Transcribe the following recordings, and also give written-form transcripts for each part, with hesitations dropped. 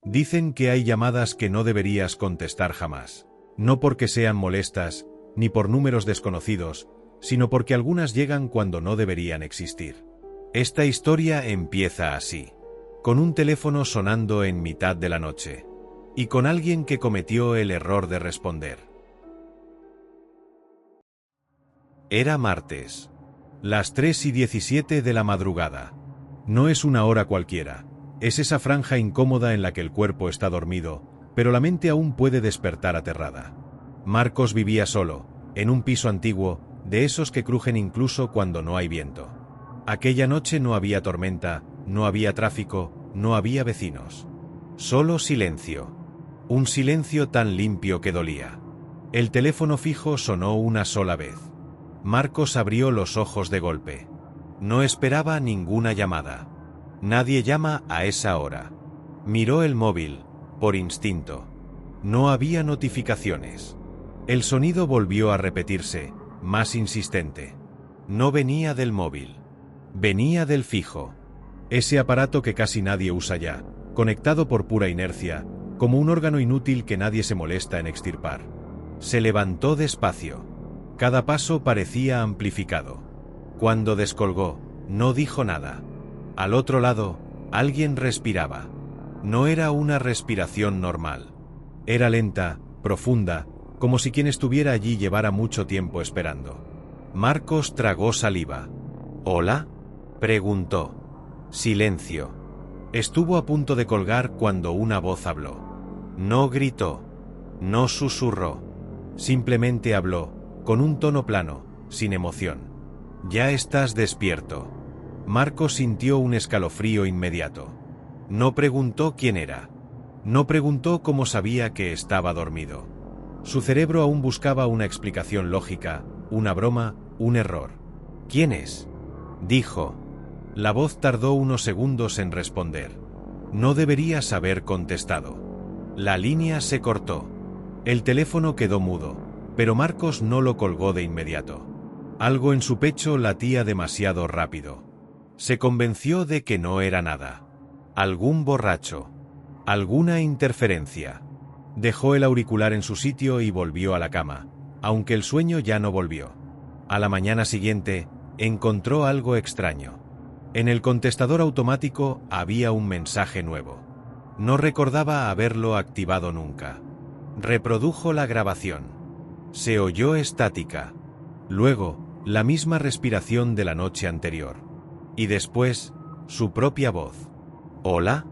Dicen que hay llamadas que no deberías contestar jamás. No porque sean molestas, ni por números desconocidos, sino porque algunas llegan cuando no deberían existir. Esta historia empieza así, con un teléfono sonando en mitad de la noche, y con alguien que cometió el error de responder. Era martes, las 3:17 de la madrugada. No es una hora cualquiera, es esa franja incómoda en la que el cuerpo está dormido, pero la mente aún puede despertar aterrada. Marcos vivía solo, en un piso antiguo, de esos que crujen incluso cuando no hay viento. Aquella noche no había tormenta, no había tráfico, no había vecinos. Solo silencio. Un silencio tan limpio que dolía. El teléfono fijo sonó una sola vez. Marcos abrió los ojos de golpe. No esperaba ninguna llamada. Nadie llama a esa hora. Miró el móvil, por instinto. No había notificaciones. El sonido volvió a repetirse, más insistente. No venía del móvil. Venía del fijo. Ese aparato que casi nadie usa ya, conectado por pura inercia, como un órgano inútil que nadie se molesta en extirpar. Se levantó despacio. Cada paso parecía amplificado. Cuando descolgó, no dijo nada. Al otro lado, alguien respiraba. No era una respiración normal. Era lenta, profunda, como si quien estuviera allí llevara mucho tiempo esperando. Marcos tragó saliva. ¿Hola?, preguntó. Silencio. Estuvo a punto de colgar cuando una voz habló. No gritó, no susurró. Simplemente habló, con un tono plano, sin emoción. Ya estás despierto. Marcos sintió un escalofrío inmediato. No preguntó quién era. No preguntó cómo sabía que estaba dormido. Su cerebro aún buscaba una explicación lógica, una broma, un error. ¿Quién es?, dijo. La voz tardó unos segundos en responder. No deberías haber contestado. La línea se cortó. El teléfono quedó mudo, pero Marcos no lo colgó de inmediato. Algo en su pecho latía demasiado rápido. Se convenció de que no era nada. Algún borracho. Alguna interferencia. Dejó el auricular en su sitio y volvió a la cama, aunque el sueño ya no volvió. A la mañana siguiente, encontró algo extraño. En el contestador automático había un mensaje nuevo. No recordaba haberlo activado nunca. Reprodujo la grabación. Se oyó estática. Luego, la misma respiración de la noche anterior. Y después, su propia voz. ¿Hola?,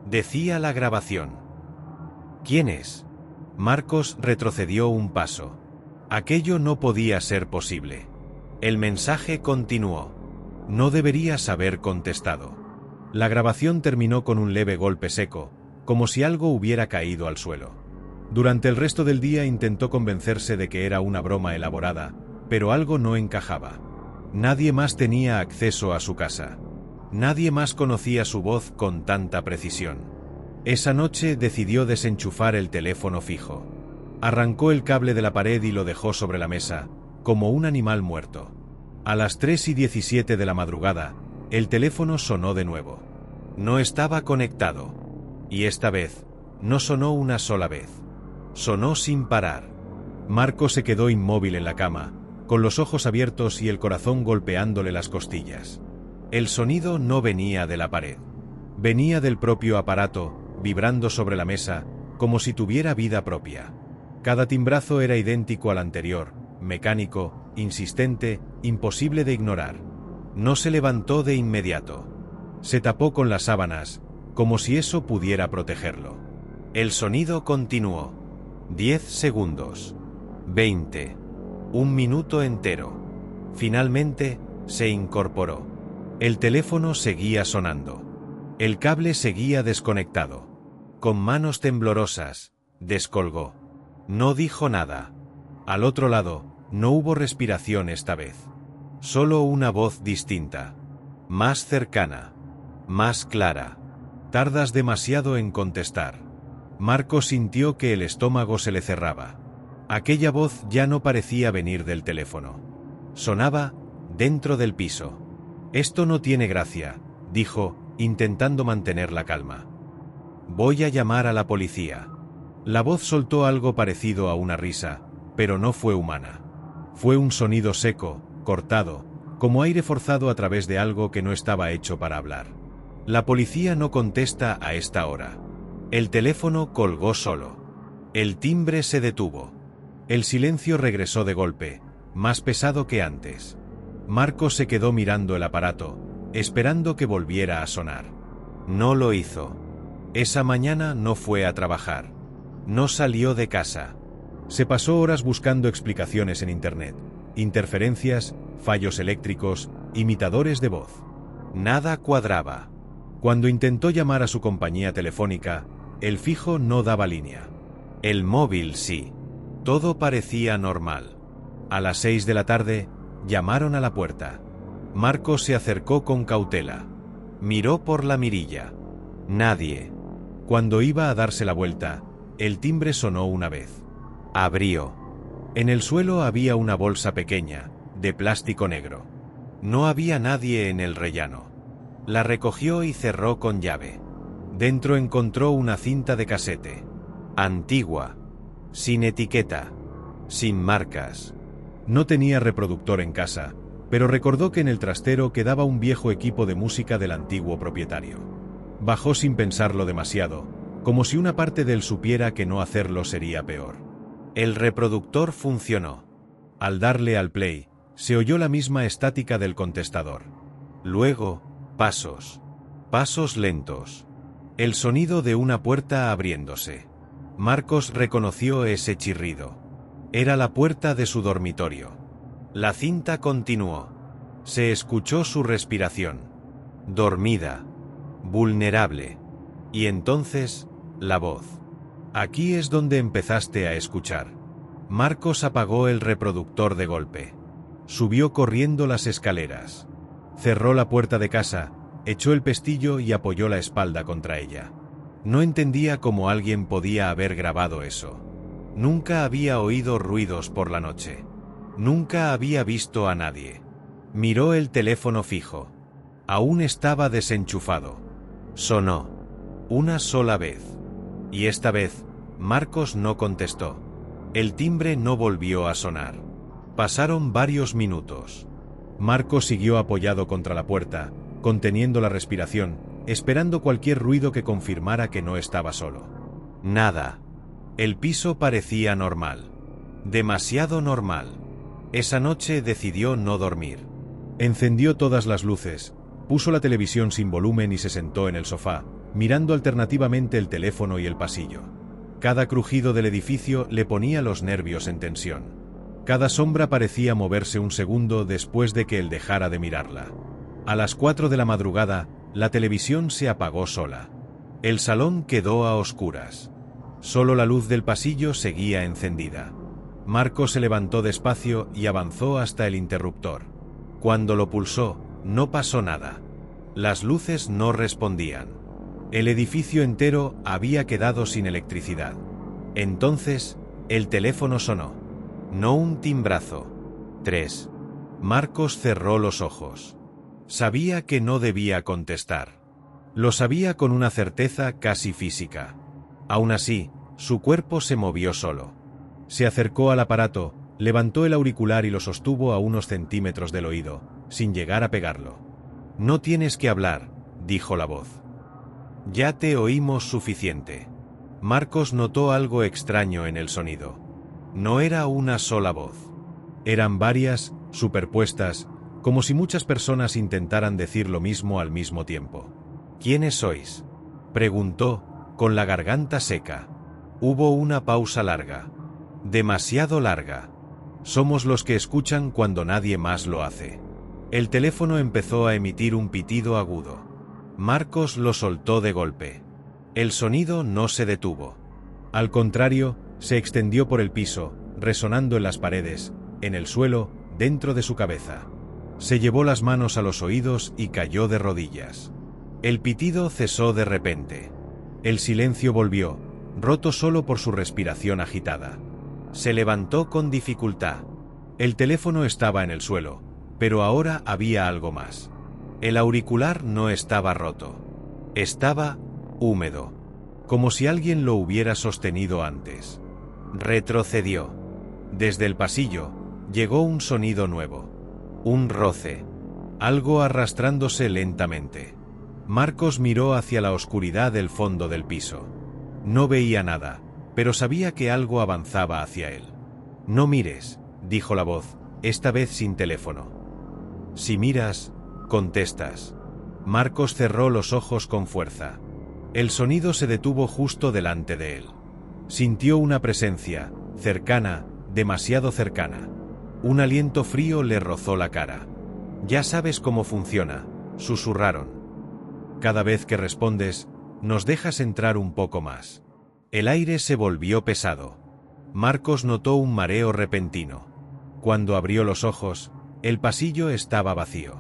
decía la grabación. ¿Quién es? Marcos retrocedió un paso. Aquello no podía ser posible. El mensaje continuó. No deberías haber contestado. La grabación terminó con un leve golpe seco, como si algo hubiera caído al suelo. Durante el resto del día intentó convencerse de que era una broma elaborada, pero algo no encajaba. Nadie más tenía acceso a su casa. Nadie más conocía su voz con tanta precisión. Esa noche decidió desenchufar el teléfono fijo. Arrancó el cable de la pared y lo dejó sobre la mesa, como un animal muerto. A las 3:17 de la madrugada, el teléfono sonó de nuevo. No estaba conectado. Y esta vez, no sonó una sola vez. Sonó sin parar. Marcos se quedó inmóvil en la cama, con los ojos abiertos y el corazón golpeándole las costillas. El sonido no venía de la pared. Venía del propio aparato, vibrando sobre la mesa, como si tuviera vida propia. Cada timbrazo era idéntico al anterior, mecánico, insistente, imposible de ignorar. No se levantó de inmediato. Se tapó con las sábanas, como si eso pudiera protegerlo. El sonido continuó. 10 segundos. 20. Un minuto entero. Finalmente, se incorporó. El teléfono seguía sonando. El cable seguía desconectado. Con manos temblorosas, descolgó. No dijo nada. Al otro lado, no hubo respiración esta vez. Solo una voz distinta. Más cercana. Más clara. Tardas demasiado en contestar. Marcos sintió que el estómago se le cerraba. Aquella voz ya no parecía venir del teléfono. Sonaba dentro del piso. Esto no tiene gracia, dijo, intentando mantener la calma. Voy a llamar a la policía. La voz soltó algo parecido a una risa, pero no fue humana. Fue un sonido seco, cortado, como aire forzado a través de algo que no estaba hecho para hablar. La policía no contesta a esta hora. El teléfono colgó solo. El timbre se detuvo. El silencio regresó de golpe, más pesado que antes. Marcos se quedó mirando el aparato, esperando que volviera a sonar. No lo hizo. Esa mañana no fue a trabajar. No salió de casa. Se pasó horas buscando explicaciones en internet. Interferencias, fallos eléctricos, imitadores de voz. Nada cuadraba. Cuando intentó llamar a su compañía telefónica, el fijo no daba línea. El móvil sí. Todo parecía normal. A las 6 de la tarde, llamaron a la puerta. Marcos se acercó con cautela. Miró por la mirilla. Nadie. Cuando iba a darse la vuelta, el timbre sonó una vez. Abrió. En el suelo había una bolsa pequeña, de plástico negro. No había nadie en el rellano. La recogió y cerró con llave. Dentro encontró una cinta de casete. Antigua. Sin etiqueta. Sin marcas. No tenía reproductor en casa, pero recordó que en el trastero quedaba un viejo equipo de música del antiguo propietario. Bajó sin pensarlo demasiado, como si una parte de él supiera que no hacerlo sería peor. El reproductor funcionó. Al darle al play, se oyó la misma estática del contestador. Luego, pasos. Pasos lentos. El sonido de una puerta abriéndose. Marcos reconoció ese chirrido. Era la puerta de su dormitorio. La cinta continuó. Se escuchó su respiración. Dormida. Vulnerable. Y entonces, la voz. Aquí es donde empezaste a escuchar. Marcos apagó el reproductor de golpe. Subió corriendo las escaleras. Cerró la puerta de casa, echó el pestillo y apoyó la espalda contra ella. No entendía cómo alguien podía haber grabado eso. Nunca había oído ruidos por la noche. Nunca había visto a nadie. Miró el teléfono fijo. Aún estaba desenchufado. Sonó. Una sola vez. Y esta vez, Marcos no contestó. El timbre no volvió a sonar. Pasaron varios minutos. Marcos siguió apoyado contra la puerta, conteniendo la respiración, esperando cualquier ruido que confirmara que no estaba solo. Nada. El piso parecía normal. Demasiado normal. Esa noche decidió no dormir. Encendió todas las luces, puso la televisión sin volumen y se sentó en el sofá, mirando alternativamente el teléfono y el pasillo. Cada crujido del edificio le ponía los nervios en tensión. Cada sombra parecía moverse un segundo después de que él dejara de mirarla. A las 4 de la madrugada, la televisión se apagó sola. El salón quedó a oscuras. Solo la luz del pasillo seguía encendida. Marcos se levantó despacio y avanzó hasta el interruptor. Cuando lo pulsó, no pasó nada. Las luces no respondían. El edificio entero había quedado sin electricidad. Entonces, el teléfono sonó. No un timbrazo. 3. Marcos cerró los ojos. Sabía que no debía contestar. Lo sabía con una certeza casi física. Aún así, su cuerpo se movió solo. Se acercó al aparato, levantó el auricular y lo sostuvo a unos centímetros del oído, sin llegar a pegarlo. No tienes que hablar, dijo la voz. Ya te oímos suficiente. Marcos notó algo extraño en el sonido. No era una sola voz. Eran varias, superpuestas, como si muchas personas intentaran decir lo mismo al mismo tiempo. ¿Quiénes sois?, preguntó, con la garganta seca. Hubo una pausa larga. Demasiado larga. Somos los que escuchan cuando nadie más lo hace. El teléfono empezó a emitir un pitido agudo. Marcos lo soltó de golpe. El sonido no se detuvo. Al contrario, se extendió por el piso, resonando en las paredes, en el suelo, dentro de su cabeza. Se llevó las manos a los oídos y cayó de rodillas. El pitido cesó de repente. El silencio volvió, roto solo por su respiración agitada. Se levantó con dificultad. El teléfono estaba en el suelo, pero ahora había algo más. El auricular no estaba roto. Estaba húmedo. como si alguien lo hubiera sostenido antes. Retrocedió. Desde el pasillo llegó un sonido nuevo. Un roce. Algo arrastrándose lentamente. Marcos miró hacia la oscuridad del fondo del piso. No veía nada, pero sabía que algo avanzaba hacia él. «No mires», dijo la voz, esta vez sin teléfono. «Si miras, contestas». Marcos cerró los ojos con fuerza. El sonido se detuvo justo delante de él. Sintió una presencia, cercana, demasiado cercana. Un aliento frío le rozó la cara. «Ya sabes cómo funciona», susurraron. «Cada vez que respondes, nos dejas entrar un poco más». El aire se volvió pesado. Marcos notó un mareo repentino. Cuando abrió los ojos, el pasillo estaba vacío.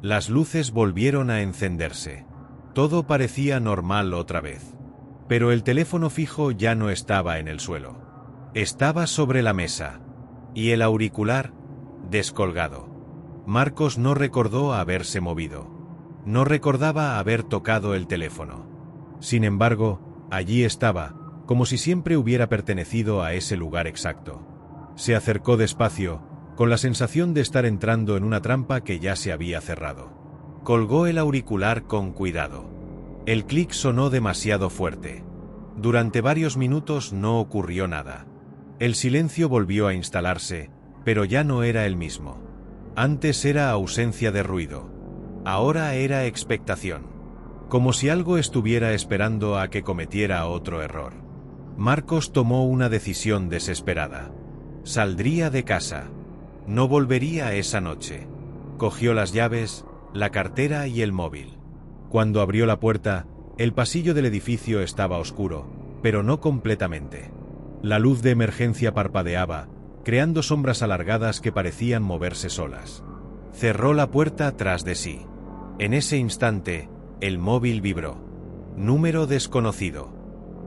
Las luces volvieron a encenderse. Todo parecía normal otra vez. Pero el teléfono fijo ya no estaba en el suelo. Estaba sobre la mesa. Y el auricular, descolgado. Marcos no recordó haberse movido. No recordaba haber tocado el teléfono. Sin embargo, allí estaba, como si siempre hubiera pertenecido a ese lugar exacto. Se acercó despacio, con la sensación de estar entrando en una trampa que ya se había cerrado. Colgó el auricular con cuidado. El clic sonó demasiado fuerte. Durante varios minutos no ocurrió nada. El silencio volvió a instalarse, pero ya no era el mismo. Antes era ausencia de ruido. Ahora era expectación. Como si algo estuviera esperando a que cometiera otro error. Marcos tomó una decisión desesperada. Saldría de casa. No volvería esa noche. Cogió las llaves, la cartera y el móvil. Cuando abrió la puerta, el pasillo del edificio estaba oscuro, pero no completamente. La luz de emergencia parpadeaba, creando sombras alargadas que parecían moverse solas. Cerró la puerta tras de sí. En ese instante, el móvil vibró. Número desconocido.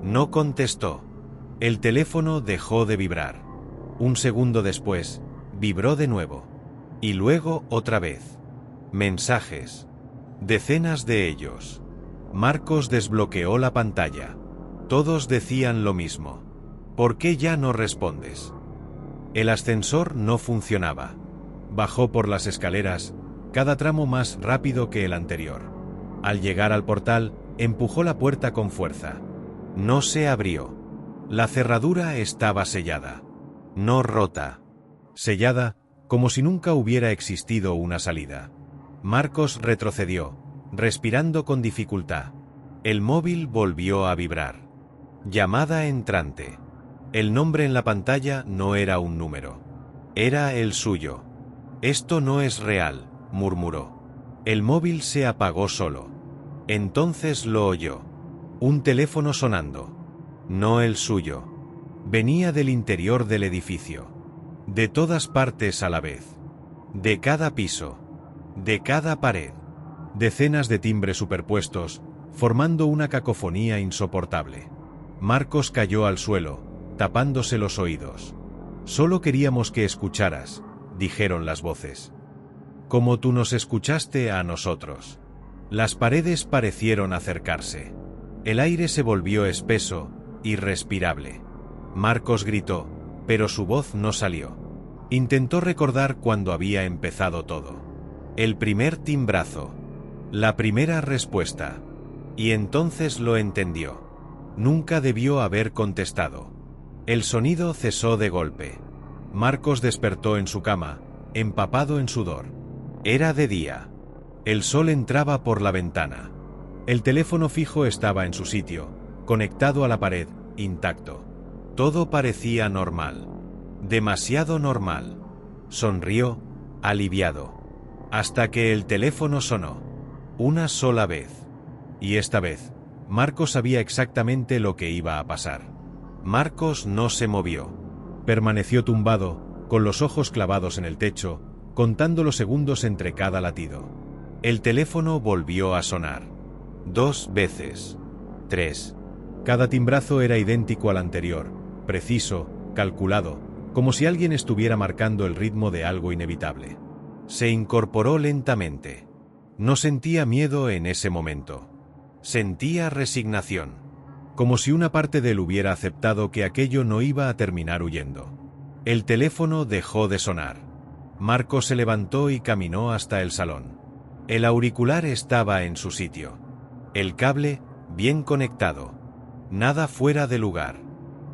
No contestó. El teléfono dejó de vibrar. Un segundo después, vibró de nuevo. Y luego otra vez. Mensajes. Decenas de ellos. Marcos desbloqueó la pantalla. Todos decían lo mismo. ¿Por qué ya no respondes? El ascensor no funcionaba. Bajó por las escaleras, cada tramo más rápido que el anterior. Al llegar al portal, empujó la puerta con fuerza. No se abrió. La cerradura estaba sellada. No rota. Sellada, como si nunca hubiera existido una salida. Marcos retrocedió, respirando con dificultad. El móvil volvió a vibrar. Llamada entrante. El nombre en la pantalla no era un número. Era el suyo. «Esto no es real», murmuró. El móvil se apagó solo. Entonces lo oyó. Un teléfono sonando. No el suyo. Venía del interior del edificio. De todas partes a la vez. De cada piso. De cada pared. Decenas de timbres superpuestos, formando una cacofonía insoportable. Marcos cayó al suelo, tapándose los oídos. «Solo queríamos que escucharas», dijeron las voces. «Como tú nos escuchaste a nosotros». Las paredes parecieron acercarse. El aire se volvió espeso, irrespirable. Marcos gritó, pero su voz no salió. Intentó recordar cuándo había empezado todo. El primer timbrazo. La primera respuesta. Y entonces lo entendió. Nunca debió haber contestado. El sonido cesó de golpe. Marcos despertó en su cama, empapado en sudor. Era de día. El sol entraba por la ventana. El teléfono fijo estaba en su sitio, conectado a la pared, intacto. Todo parecía normal. Demasiado normal. Sonrió, aliviado. Hasta que el teléfono sonó. Una sola vez. Y esta vez, Marcos sabía exactamente lo que iba a pasar. Marcos no se movió. Permaneció tumbado, con los ojos clavados en el techo, contando los segundos entre cada latido. El teléfono volvió a sonar. 2 veces. 3. Cada timbrazo era idéntico al anterior, preciso, calculado, como si alguien estuviera marcando el ritmo de algo inevitable. Se incorporó lentamente. No sentía miedo en ese momento. Sentía resignación. como si una parte de él hubiera aceptado que aquello no iba a terminar huyendo. El teléfono dejó de sonar. Marcos se levantó y caminó hasta el salón. El auricular estaba en su sitio. El cable, bien conectado. Nada fuera de lugar.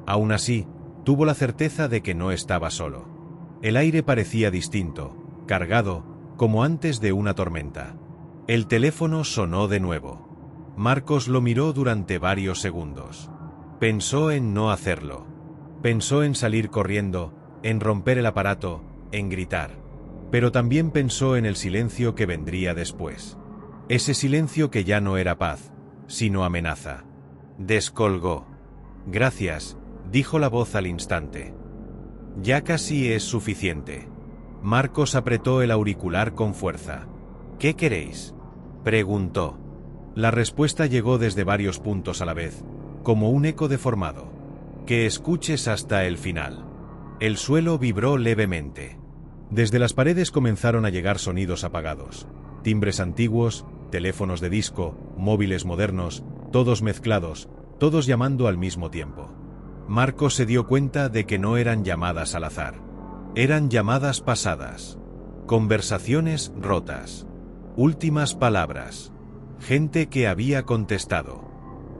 Aún así, tuvo la certeza de que no estaba solo. El aire parecía distinto, cargado, como antes de una tormenta. El teléfono sonó de nuevo. Marcos lo miró durante varios segundos. Pensó en no hacerlo. Pensó en salir corriendo, en romper el aparato, en gritar. Pero también pensó en el silencio que vendría después. Ese silencio que ya no era paz, sino amenaza. Descolgó. Gracias, dijo la voz al instante. Ya casi es suficiente. Marcos apretó el auricular con fuerza. ¿Qué queréis?, preguntó. La respuesta llegó desde varios puntos a la vez, como un eco deformado. Que escuches hasta el final. El suelo vibró levemente. Desde las paredes comenzaron a llegar sonidos apagados. Timbres antiguos, teléfonos de disco, móviles modernos, todos mezclados, todos llamando al mismo tiempo. Marcos se dio cuenta de que no eran llamadas al azar. Eran llamadas pasadas. Conversaciones rotas. Últimas palabras. Gente que había contestado.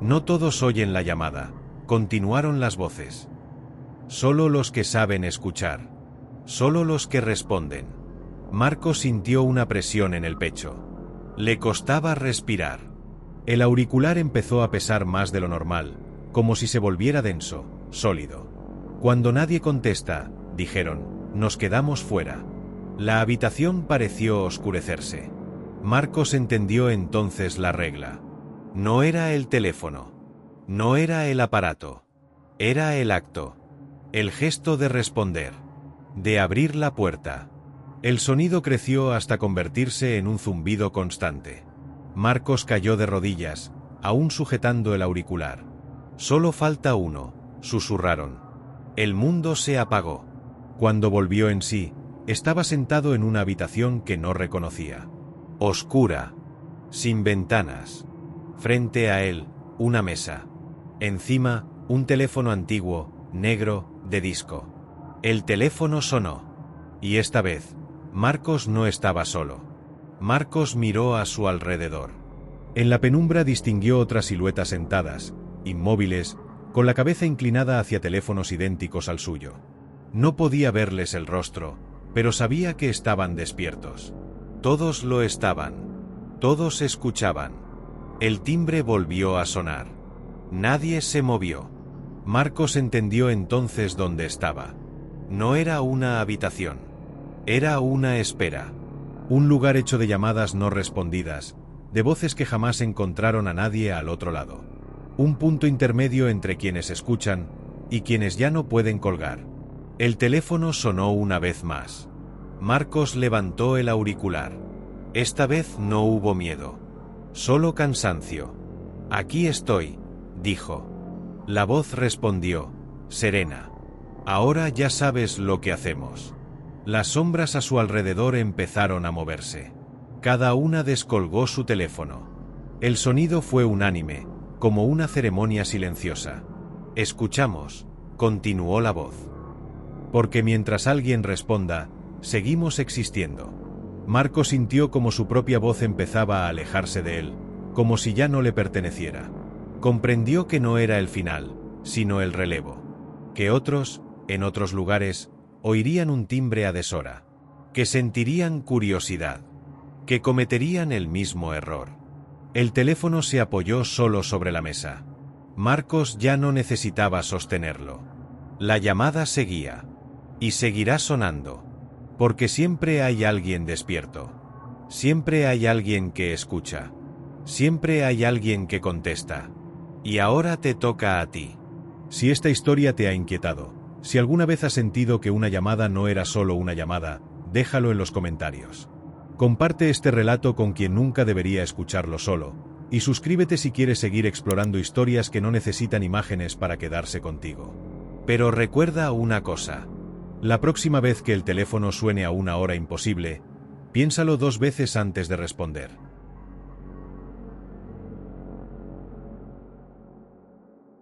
No todos oyen la llamada, continuaron las voces. Solo los que saben escuchar. Solo los que responden. Marcos sintió una presión en el pecho. Le costaba respirar. El auricular empezó a pesar más de lo normal, como si se volviera denso, sólido. Cuando nadie contesta, dijeron, nos quedamos fuera. La habitación pareció oscurecerse. Marcos entendió entonces la regla. No era el teléfono. No era el aparato. Era el acto. El gesto de responder. De abrir la puerta. El sonido creció hasta convertirse en un zumbido constante. Marcos cayó de rodillas, aún sujetando el auricular. Solo falta uno, susurraron. El mundo se apagó. Cuando volvió en sí, estaba sentado en una habitación que no reconocía. Oscura. Sin ventanas. Frente a él, una mesa. Encima, un teléfono antiguo, negro, de disco. El teléfono sonó. Y esta vez, Marcos no estaba solo. Marcos miró a su alrededor. En la penumbra distinguió otras siluetas sentadas, inmóviles, con la cabeza inclinada hacia teléfonos idénticos al suyo. No podía verles el rostro, pero sabía que estaban despiertos. Todos lo estaban. Todos escuchaban. El timbre volvió a sonar. Nadie se movió. Marcos entendió entonces dónde estaba. No era una habitación. Era una espera. Un lugar hecho de llamadas no respondidas, de voces que jamás encontraron a nadie al otro lado. Un punto intermedio entre quienes escuchan y quienes ya no pueden colgar. El teléfono sonó una vez más. Marcos levantó el auricular. Esta vez no hubo miedo. Solo cansancio. Aquí estoy, dijo. La voz respondió, serena. Ahora ya sabes lo que hacemos. Las sombras a su alrededor empezaron a moverse. Cada una descolgó su teléfono. El sonido fue unánime, como una ceremonia silenciosa. Escuchamos, continuó la voz. Porque mientras alguien responda, seguimos existiendo. Marcos sintió como su propia voz empezaba a alejarse de él, como si ya no le perteneciera. Comprendió que no era el final, sino el relevo. Que otros, en otros lugares, oirían un timbre a deshora. Que sentirían curiosidad. Que cometerían el mismo error. El teléfono se apoyó solo sobre la mesa. Marcos ya no necesitaba sostenerlo. La llamada seguía. Y seguirá sonando. Porque siempre hay alguien despierto. Siempre hay alguien que escucha. Siempre hay alguien que contesta. Y ahora te toca a ti. Si esta historia te ha inquietado, si alguna vez has sentido que una llamada no era solo una llamada, déjalo en los comentarios. Comparte este relato con quien nunca debería escucharlo solo, y suscríbete si quieres seguir explorando historias que no necesitan imágenes para quedarse contigo. Pero recuerda una cosa. La próxima vez que el teléfono suene a una hora imposible, piénsalo 2 veces antes de responder.